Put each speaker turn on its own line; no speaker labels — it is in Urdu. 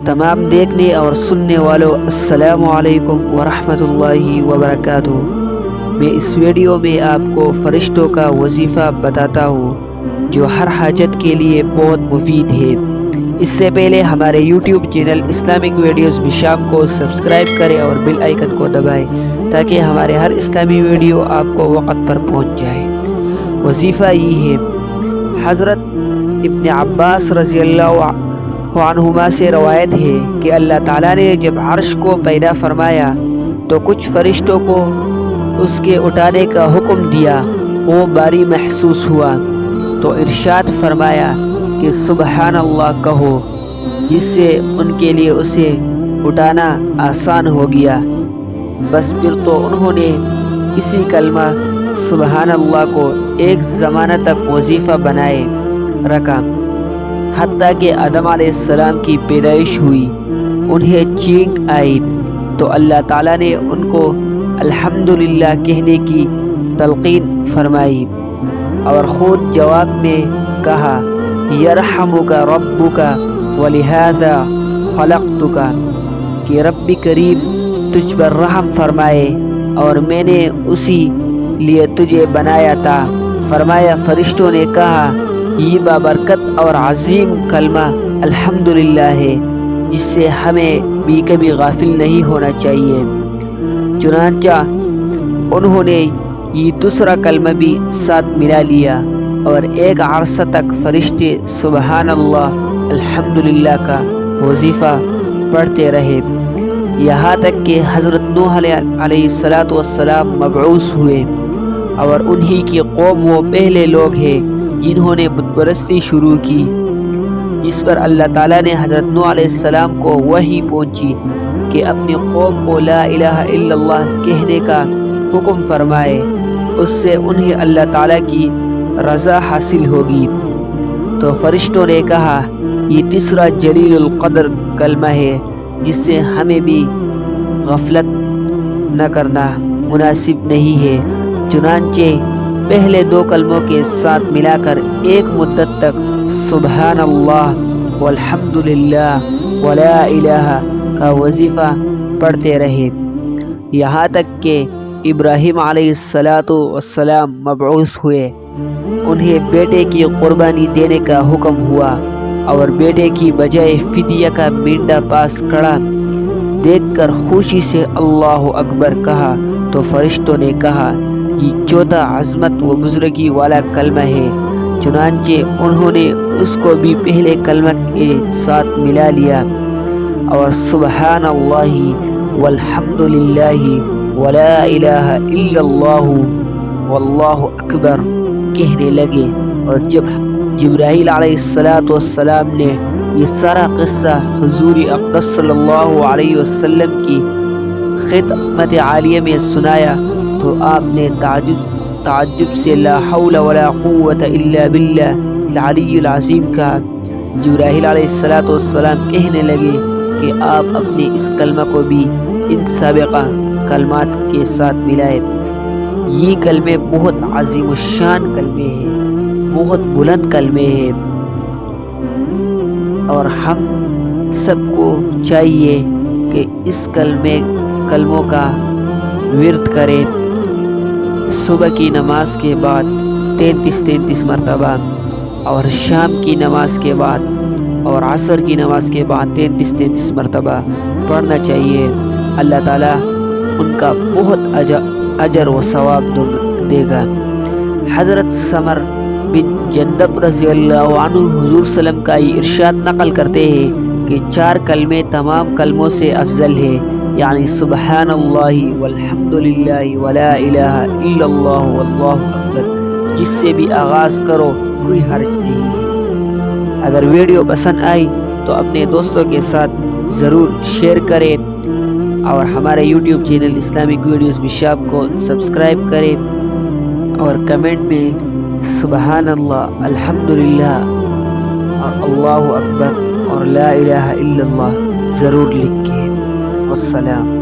تمام دیکھنے اور سننے والوں السلام علیکم ورحمۃ اللہ وبرکاتہ۔ میں اس ویڈیو میں آپ کو فرشتوں کا وظیفہ بتاتا ہوں جو ہر حاجت کے لیے بہت مفید ہے۔ اس سے پہلے ہمارے YouTube channel Islamic videos Besham کو سبسکرائب کریں اور بیل آئیکن کو دبائیں تاکہ ہمارے ہر اسلامی ویڈیو آپ کو وقت پر پہنچ جائے۔ وظیفہ یہ ہے، حضرت ابن عباس رضی اللہ عنہما سے روایت ہے کہ اللہ تعالیٰ نے جب عرش کو پیدا فرمایا تو کچھ فرشتوں کو اس کے اٹھانے کا حکم دیا۔ وہ بھاری محسوس ہوا تو ارشاد فرمایا کہ سبحان اللہ کہو، جس سے ان کے لیے اسے اٹھانا آسان ہو گیا۔ بس پھر تو انہوں نے اسی کلمہ سبحان اللہ کو ایک زمانہ تک وظیفہ بنائے رکھا، حتیٰ کہ آدم علیہ السلام کی پیدائش ہوئی۔ انہیں چینک آئی تو اللہ تعالیٰ نے ان کو الحمدللہ کہنے کی تلقین فرمائی اور خود جواب میں کہا یرحمک ربک ولہذا خلقتک، کہ رب کریم تجھ پر رحم فرمائے اور میں نے اسی لیے تجھے بنایا تھا۔ فرمایا فرشتوں نے کہا یہ بابرکت اور عظیم کلمہ الحمدللہ ہے جس سے ہمیں بھی کبھی غافل نہیں ہونا چاہیے۔ چنانچہ انہوں نے یہ دوسرا کلمہ بھی ساتھ ملا لیا اور ایک عرصہ تک فرشتے سبحان اللہ الحمدللہ کا وظیفہ پڑھتے رہے، یہاں تک کہ حضرت نوح علیہ السلام مبعوث ہوئے، اور انہی کی قوم وہ پہلے لوگ ہیں جنہوں نے بت پرستی شروع کی، جس پر اللہ تعالیٰ نے حضرت نوح علیہ السلام کو وحی پہنچی کہ اپنی قوم کو لا الہ الا اللہ کہنے کا حکم فرمائے، اس سے انہیں اللہ تعالیٰ کی رضا حاصل ہوگی۔ تو فرشتوں نے کہا یہ تیسرا جلیل القدر کلمہ ہے جس سے ہمیں بھی غفلت نہ کرنا مناسب نہیں ہے۔ چنانچہ پہلے دو کلموں کے ساتھ ملا کر ایک مدت تک سبحان اللہ والحمدللہ ولا الہ کا وظیفہ پڑھتے رہے، یہاں تک کہ ابراہیم علیہ السلام مبعوث ہوئے۔ انہیں بیٹے کی قربانی دینے کا حکم ہوا اور بیٹے کی بجائے فدیہ کا مینڈا پاس کھڑا دیکھ کر خوشی سے اللہ اکبر کہا تو فرشتوں نے کہا یہ چوتھا عظمت و بزرگی والا کلمہ ہے۔ چنانچہ انہوں نے اس کو بھی پہلے کلمہ کے ساتھ ملا لیا اور سبحان اللہ والحمدللہ ولا الہ الا اللہ واللہ اکبر کہنے لگے۔ اور جب جبرائیل علیہ السلام نے یہ سارا قصہ حضور اقدس صلی اللہ علیہ وسلم کی خدمت عالیہ میں سنایا تو آپ نے تعجب سے لا حول ولا قوت الا باللہ العلی العظیم کہا۔ جبرائیل علیہ السلام کہنے لگے کہ آپ اپنے اس کلمہ کو بھی ان سابقہ کلمات کے ساتھ ملائے۔ یہ کلمے بہت عظیم الشان کلمے ہیں، بہت بلند کلمے ہیں، اور ہم سب کو چاہیے کہ اس کلموں کا ورد کرے۔ صبح کی نماز کے بعد 33 مرتبہ، اور شام کی نماز کے بعد اور عصر کی نماز کے بعد 33 مرتبہ پڑھنا چاہیے۔ اللہ تعالیٰ ان کا بہت اجر و ثواب دے گا۔ حضرت سمر بن جندب رضی اللہ عنہ حضور صلی اللہ علیہ وسلم کا یہ ارشاد نقل کرتے ہیں کہ 4 کلمے تمام کلموں سے افضل ہے، یعنی سبحان اللہ والحمدللہ ولا الہ الا اللہ واللہ اکبر، جس سے بھی آغاز کرو کوئی حرج نہیں ہے۔ اگر ویڈیو پسند آئی تو اپنے دوستوں کے ساتھ ضرور شیئر کریں اور ہمارے YouTube channel Islamic videos Besham کو سبسکرائب کریں، اور کمنٹ میں سبحان اللہ الحمدللہ اور اللہ اکبر اور لا الہ الا اللہ ضرور لکھیں۔ والسلام۔